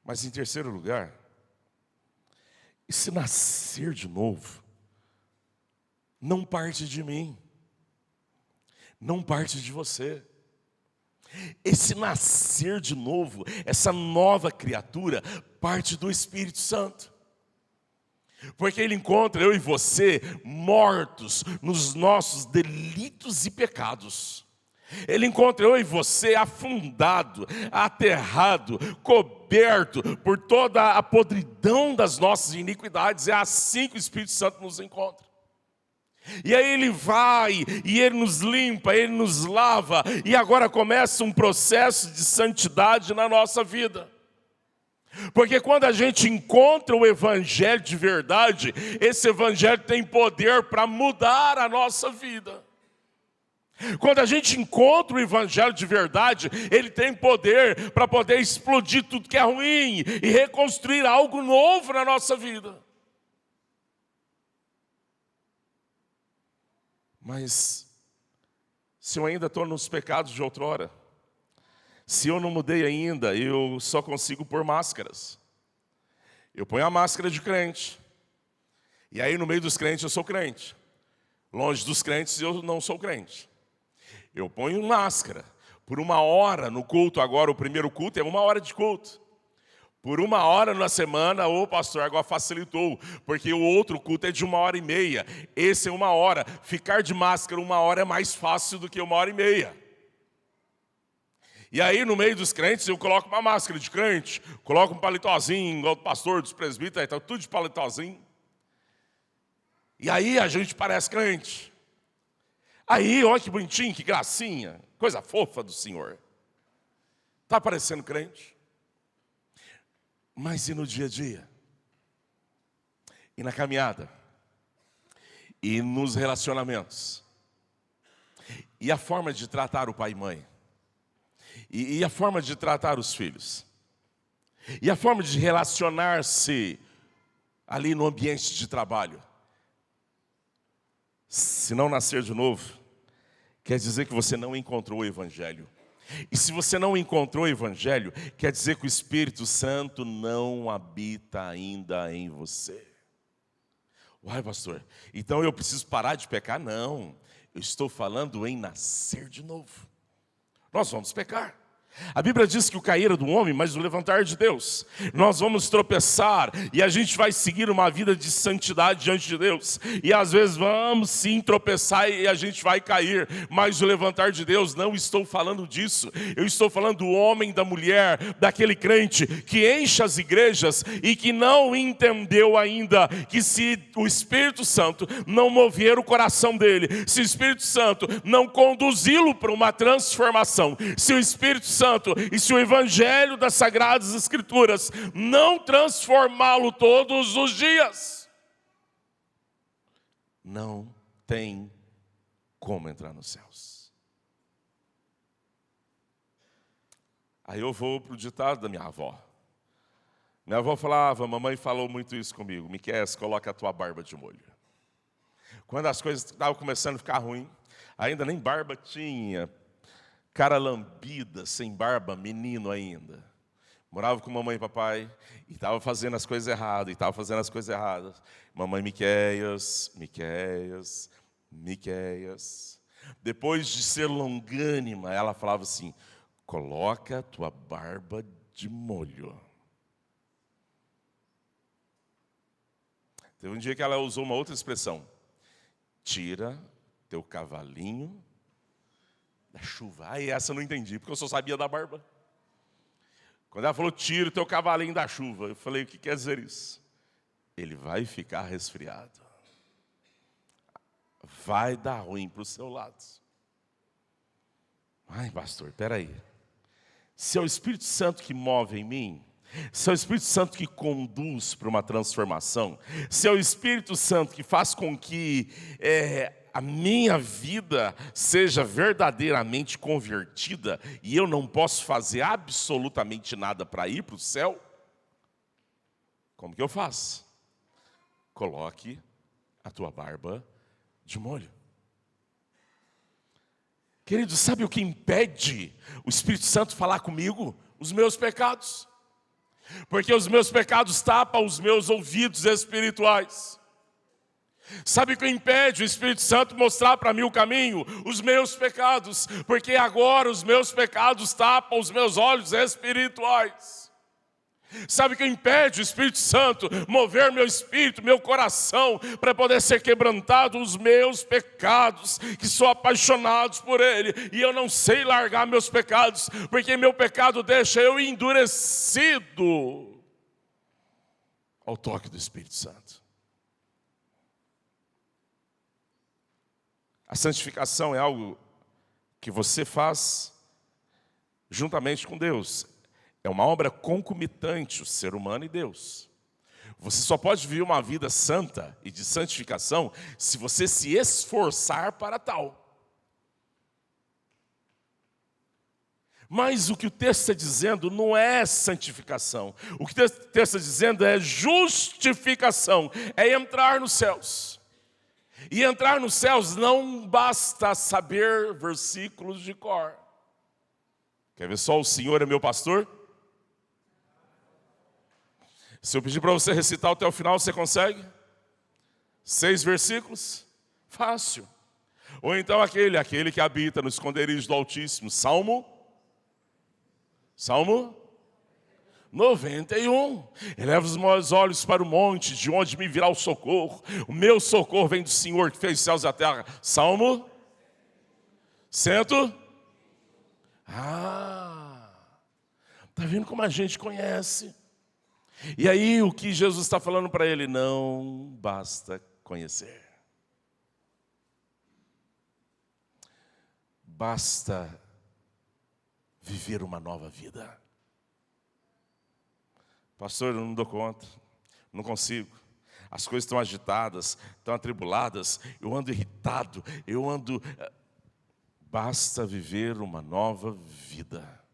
Mas em terceiro lugar, esse nascer de novo não parte de mim, não parte de você. Esse nascer de novo, essa nova criatura, parte do Espírito Santo. Porque Ele encontra eu e você mortos nos nossos delitos e pecados. Ele encontra eu e você afundado, aterrado, coberto por toda a podridão das nossas iniquidades. É assim que o Espírito Santo nos encontra. E aí Ele vai, e Ele nos limpa, Ele nos lava, e agora começa um processo de santidade na nossa vida. Porque quando a gente encontra o Evangelho de verdade, esse Evangelho tem poder para mudar a nossa vida. Quando a gente encontra o Evangelho de verdade, ele tem poder para poder explodir tudo que é ruim e reconstruir algo novo na nossa vida. Mas, se eu ainda estou nos pecados de outrora, se eu não mudei ainda, eu só consigo pôr máscaras. Eu ponho a máscara de crente, e aí no meio dos crentes eu sou crente. Longe dos crentes eu não sou crente. Eu ponho máscara por 1 hora no culto. Agora o primeiro culto é 1 hora de culto. Por 1 hora na semana, ô pastor, agora facilitou, porque o outro culto é de 1h30. Esse é 1 hora. Ficar de máscara 1 hora é mais fácil do que 1h30. E aí no meio dos crentes eu coloco uma máscara de crente, coloco um palitozinho, igual do pastor, dos presbíteros, tá tudo de palitozinho. E aí a gente parece crente. Aí, olha que bonitinho, que gracinha, coisa fofa do Senhor. Está parecendo crente? Mas e no dia a dia? E na caminhada? E nos relacionamentos? E a forma de tratar o pai e mãe? E a forma de tratar os filhos? E a forma de relacionar-se ali no ambiente de trabalho? Se não nascer de novo, quer dizer que você não encontrou o Evangelho. E se você não encontrou o Evangelho, quer dizer que o Espírito Santo não habita ainda em você. Uai, pastor, então eu preciso parar de pecar? Não, eu estou falando em nascer de novo. Nós vamos pecar. A Bíblia diz que o cair é do homem, mas o levantar é de Deus. Nós vamos tropeçar e a gente vai seguir uma vida de santidade diante de Deus. E às vezes vamos sim tropeçar e a gente vai cair, mas o levantar de Deus, não estou falando disso. Eu estou falando do homem, da mulher, daquele crente que enche as igrejas e que não entendeu ainda que se o Espírito Santo não mover o coração dele, se o Espírito Santo não conduzi-lo para uma transformação, se o Espírito Santo e se o Evangelho das Sagradas Escrituras não transformá-lo todos os dias, não tem como entrar nos céus. Aí eu vou para o ditado da minha avó. Minha avó falava, mamãe falou muito isso comigo, Miqueias, coloca a tua barba de molho. Quando as coisas estavam começando a ficar ruim, ainda nem barba tinha, cara lambida, sem barba, menino ainda. Morava com mamãe e papai, e estava fazendo as coisas erradas, Mamãe, Miqueias, Miqueias, Miqueias. Depois de ser longânima, ela falava assim, coloca a tua barba de molho. Teve um dia que ela usou uma outra expressão. Tira teu cavalinho da chuva. Aí essa eu não entendi, porque eu só sabia da barba. Quando ela falou, tira o teu cavalinho da chuva, eu falei, o que quer dizer isso? Ele vai ficar resfriado. Vai dar ruim para o seu lado. Ai, pastor, peraí. Se é o Espírito Santo que move em mim, se é o Espírito Santo que conduz para uma transformação, se é o Espírito Santo que faz com que a minha vida seja verdadeiramente convertida e eu não posso fazer absolutamente nada para ir para o céu, como que eu faço? Coloque a tua barba de molho. Querido, sabe o que impede o Espírito Santo falar comigo? Os meus pecados. Porque os meus pecados tapam os meus ouvidos espirituais. Sabe o que impede o Espírito Santo mostrar para mim o caminho? Os meus pecados. Porque agora os meus pecados tapam os meus olhos espirituais. Sabe o que impede o Espírito Santo mover meu espírito, meu coração, para poder ser quebrantado os meus pecados, que sou apaixonado por Ele, e eu não sei largar meus pecados, porque meu pecado deixa eu endurecido ao toque do Espírito Santo. A santificação é algo que você faz juntamente com Deus. É uma obra concomitante, o ser humano e Deus. Você só pode viver uma vida santa e de santificação se você se esforçar para tal. Mas o que o texto está dizendo não é santificação. O que o texto está dizendo é justificação, é entrar nos céus. E entrar nos céus não basta saber versículos de cor. Quer ver só o Senhor é meu pastor? Se eu pedir para você recitar até o final, você consegue? 6 versículos? Fácil. Ou então aquele que habita no esconderijo do Altíssimo. Salmo 91. Eleva os meus olhos para o monte, de onde me virá o socorro. O meu socorro vem do Senhor, que fez os céus e a terra. Salmo 100. Está vendo como a gente conhece? E aí o que Jesus está falando para ele? Não basta conhecer. Basta viver uma nova vida. Pastor, eu não dou conta, não consigo. As coisas estão agitadas, estão atribuladas, eu ando irritado, Basta viver uma nova vida.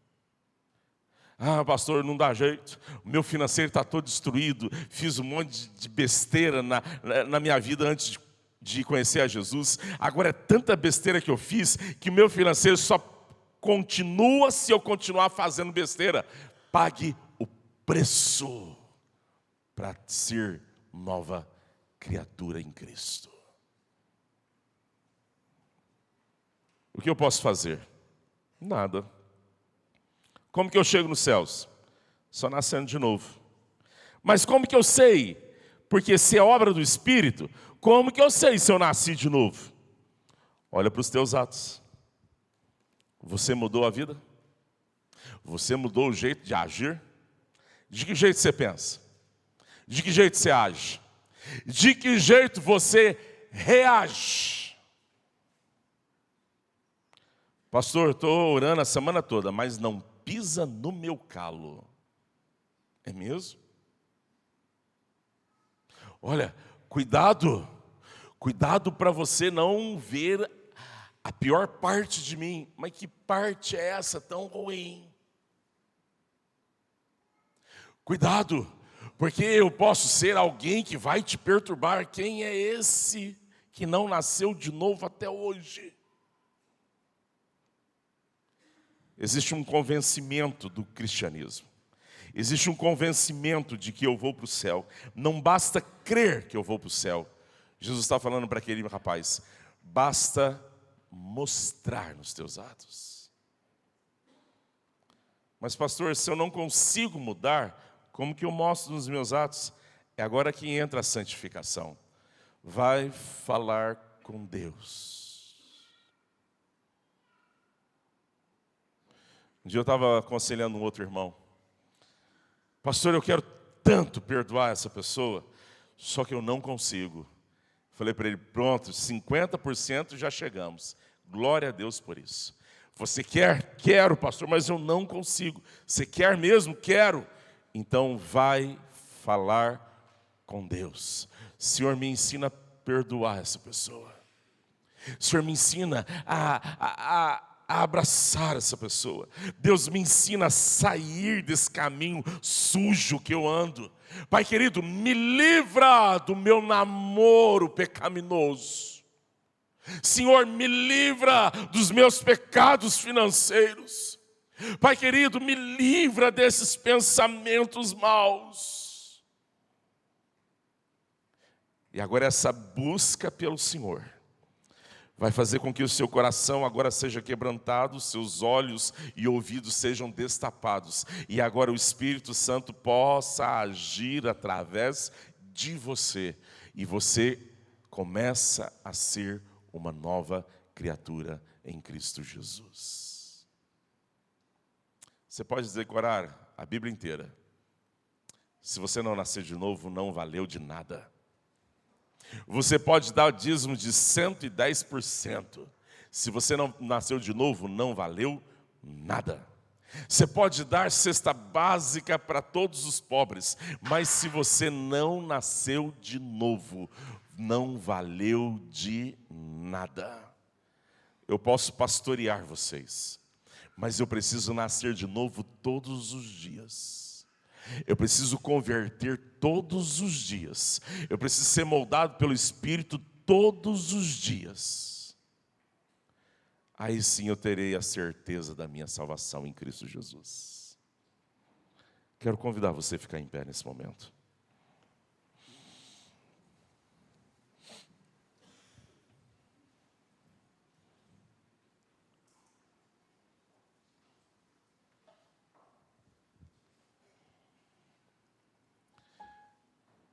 Pastor, não dá jeito, o meu financeiro está todo destruído, fiz um monte de besteira na minha vida antes de conhecer a Jesus. Agora é tanta besteira que eu fiz, que o meu financeiro só continua se eu continuar fazendo besteira. Pague o preço para ser nova criatura em Cristo. O que eu posso fazer? Nada. Como que eu chego nos céus? Só nascendo de novo. Mas como que eu sei? Porque se é obra do Espírito, como que eu sei se eu nasci de novo? Olha para os teus atos. Você mudou a vida? Você mudou o jeito de agir? De que jeito você pensa? De que jeito você age? De que jeito você reage? Pastor, estou orando a semana toda, mas não pisa no meu calo. É mesmo? Olha, cuidado para você não ver a pior parte de mim. Mas que parte é essa tão ruim? Cuidado Porque eu posso ser alguém que vai te perturbar. Quem é esse que não nasceu de novo até hoje? Existe um convencimento do cristianismo. Existe um convencimento de que eu vou para o céu. Não basta crer que eu vou para o céu. Jesus está falando para aquele rapaz: basta mostrar nos teus atos. Mas pastor, se eu não consigo mudar, como que eu mostro nos meus atos? É agora que entra a santificação. Vai falar com Deus. Um dia eu estava aconselhando um outro irmão. Pastor, eu quero tanto perdoar essa pessoa, só que eu não consigo. Falei para ele: pronto, 50% já chegamos. Glória a Deus por isso. Você quer? Quero, pastor, mas eu não consigo. Você quer mesmo? Quero. Então vai falar com Deus. Senhor, me ensina a perdoar essa pessoa. Senhor, me ensina a abraçar essa pessoa. Deus, me ensina a sair desse caminho sujo que eu ando. Pai querido, me livra do meu namoro pecaminoso. Senhor, me livra dos meus pecados financeiros. Pai querido, me livra desses pensamentos maus. E agora essa busca pelo Senhor vai fazer com que o seu coração agora seja quebrantado, seus olhos e ouvidos sejam destapados. E agora o Espírito Santo possa agir através de você. E você começa a ser uma nova criatura em Cristo Jesus. Você pode decorar a Bíblia inteira. Se você não nascer de novo, não valeu de nada. Você pode dar o dízimo de 110%. Se você não nasceu de novo, não valeu nada. Você pode dar cesta básica para todos os pobres, mas se você não nasceu de novo, não valeu de nada. Eu posso pastorear vocês, mas eu preciso nascer de novo todos os dias. Eu preciso converter todos os dias. Eu preciso ser moldado pelo Espírito todos os dias. Aí sim eu terei a certeza da minha salvação em Cristo Jesus. Quero convidar você a ficar em pé nesse momento.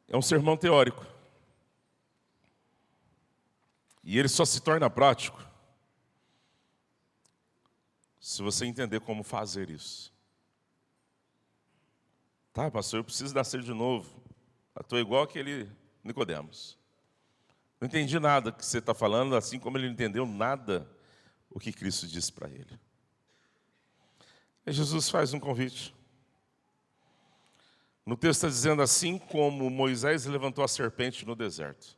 É um sermão teórico. E ele só se torna prático se você entender como fazer isso. Tá, pastor, eu preciso nascer de novo. Eu estou igual aquele Nicodemos. Não entendi nada que você está falando, assim como ele não entendeu nada o que Cristo disse para ele. E Jesus faz um convite. No texto está dizendo: assim como Moisés levantou a serpente no deserto,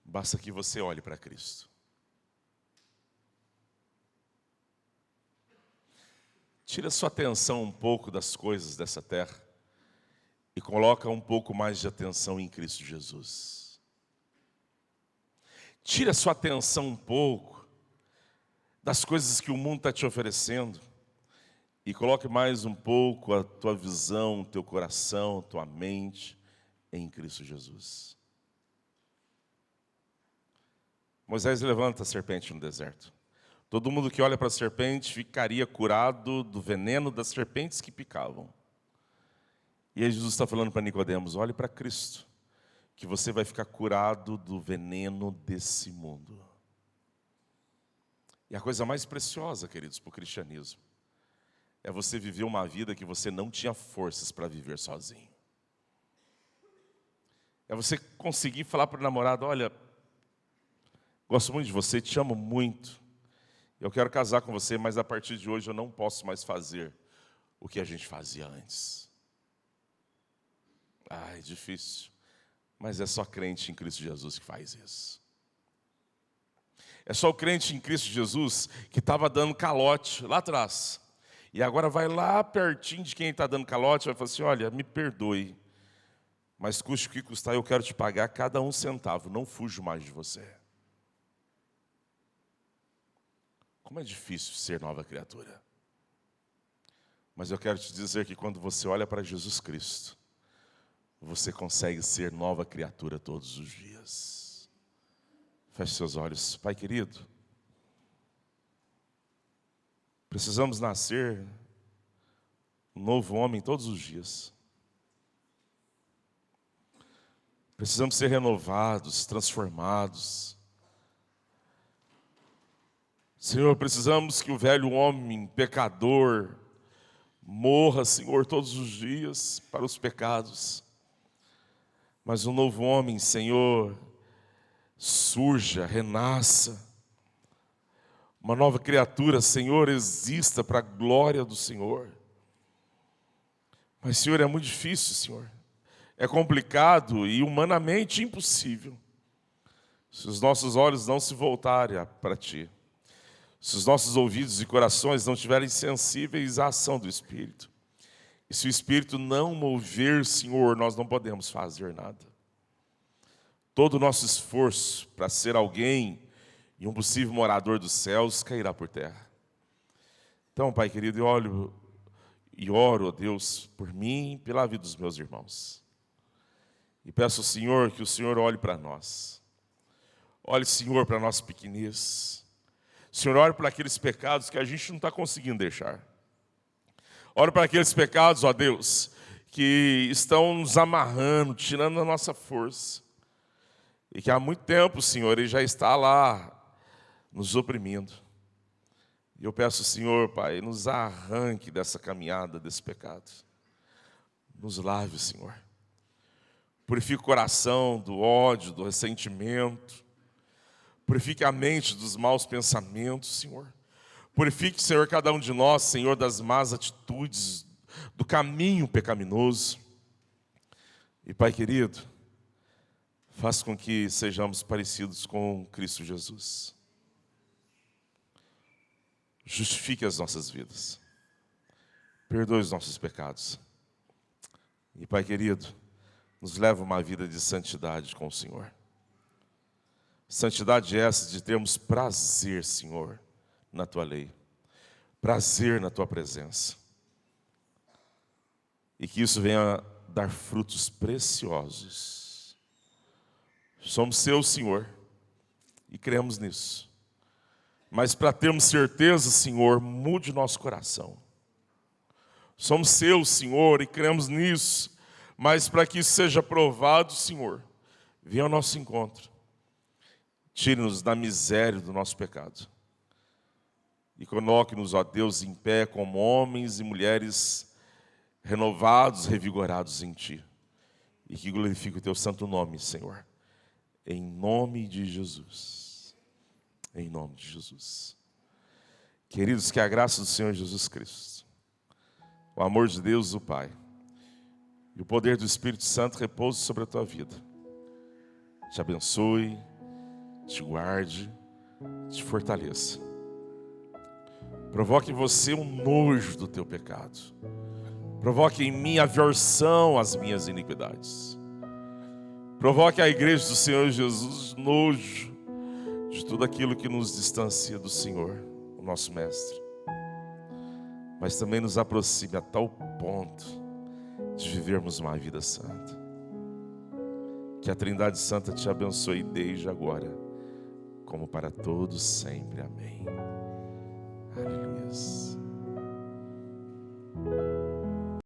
basta que você olhe para Cristo. Tira sua atenção um pouco das coisas dessa terra e coloca um pouco mais de atenção em Cristo Jesus. Tira sua atenção um pouco das coisas que o mundo está te oferecendo e coloque mais um pouco a tua visão, teu coração, tua mente em Cristo Jesus. Moisés levanta a serpente no deserto. Todo mundo que olha para a serpente ficaria curado do veneno das serpentes que picavam. E aí Jesus está falando para Nicodemos: olhe para Cristo, que você vai ficar curado do veneno desse mundo. E a coisa mais preciosa, queridos, para o cristianismo, é você viver uma vida que você não tinha forças para viver sozinho. É você conseguir falar para o namorado: olha, gosto muito de você, te amo muito. Eu quero casar com você, mas a partir de hoje eu não posso mais fazer o que a gente fazia antes. Ah, é difícil. Mas é só crente em Cristo Jesus que faz isso. É só o crente em Cristo Jesus que estava dando calote lá atrás. E agora vai lá pertinho de quem está dando calote, vai falar assim, olha, me perdoe, mas custe o que custar, eu quero te pagar cada um centavo, não fujo mais de você. Como é difícil ser nova criatura. Mas eu quero te dizer que quando você olha para Jesus Cristo, você consegue ser nova criatura todos os dias. Feche seus olhos. Pai querido, precisamos nascer um novo homem todos os dias. Precisamos ser renovados, transformados. Senhor, precisamos que o velho homem pecador morra, Senhor, todos os dias para os pecados. Mas um novo homem, Senhor, surja, renasça. Uma nova criatura, Senhor, exista para a glória do Senhor. Mas, Senhor, é muito difícil, Senhor. É complicado e humanamente impossível. Se os nossos olhos não se voltarem para Ti. Se os nossos ouvidos e corações não estiverem sensíveis à ação do Espírito. E se o Espírito não mover, Senhor, nós não podemos fazer nada. Todo o nosso esforço para ser alguém e um possível morador dos céus cairá por terra. Então, Pai querido, eu olho e oro, ó Deus, por mim e pela vida dos meus irmãos. E peço ao Senhor que o Senhor olhe para nós. Olhe, Senhor, para a nossa pequenez. Senhor, olhe para aqueles pecados que a gente não está conseguindo deixar. Olhe para aqueles pecados, ó Deus, que estão nos amarrando, tirando a nossa força. E que há muito tempo, Senhor, Ele já está lá, nos oprimindo. E eu peço, Senhor, Pai, nos arranque dessa caminhada, desse pecado. Nos lave, Senhor. Purifique o coração do ódio, do ressentimento. Purifique a mente dos maus pensamentos, Senhor. Purifique, Senhor, cada um de nós, Senhor, das más atitudes, do caminho pecaminoso. E, Pai querido, faça com que sejamos parecidos com Cristo Jesus. Justifique as nossas vidas. Perdoe os nossos pecados. E, Pai querido, nos leva a uma vida de santidade com o Senhor. Santidade essa de termos prazer, Senhor, na Tua lei. Prazer na Tua presença. E que isso venha dar frutos preciosos. Somos Seus, Senhor, e cremos nisso. Mas para termos certeza, Senhor, mude o nosso coração. Somos Seus, Senhor, e cremos nisso. Mas para que isso seja provado, Senhor, venha ao nosso encontro. Tire-nos da miséria do nosso pecado. E coloque-nos, ó Deus, em pé como homens e mulheres renovados, revigorados em Ti. E que glorifique o Teu santo nome, Senhor. Em nome de Jesus. Em nome de Jesus. Queridos, que a graça do Senhor Jesus Cristo, o amor de Deus, o Pai, e o poder do Espírito Santo repouse sobre a tua vida. Te abençoe, te guarde, te fortaleça. Provoque em você um nojo do teu pecado. Provoque em mim aversão às minhas iniquidades. Provoque a igreja do Senhor Jesus nojo de tudo aquilo que nos distancia do Senhor, o nosso Mestre. Mas também nos aproxime a tal ponto de vivermos uma vida santa. Que a Trindade Santa te abençoe desde agora, como para todos sempre. Amém. Aleluia.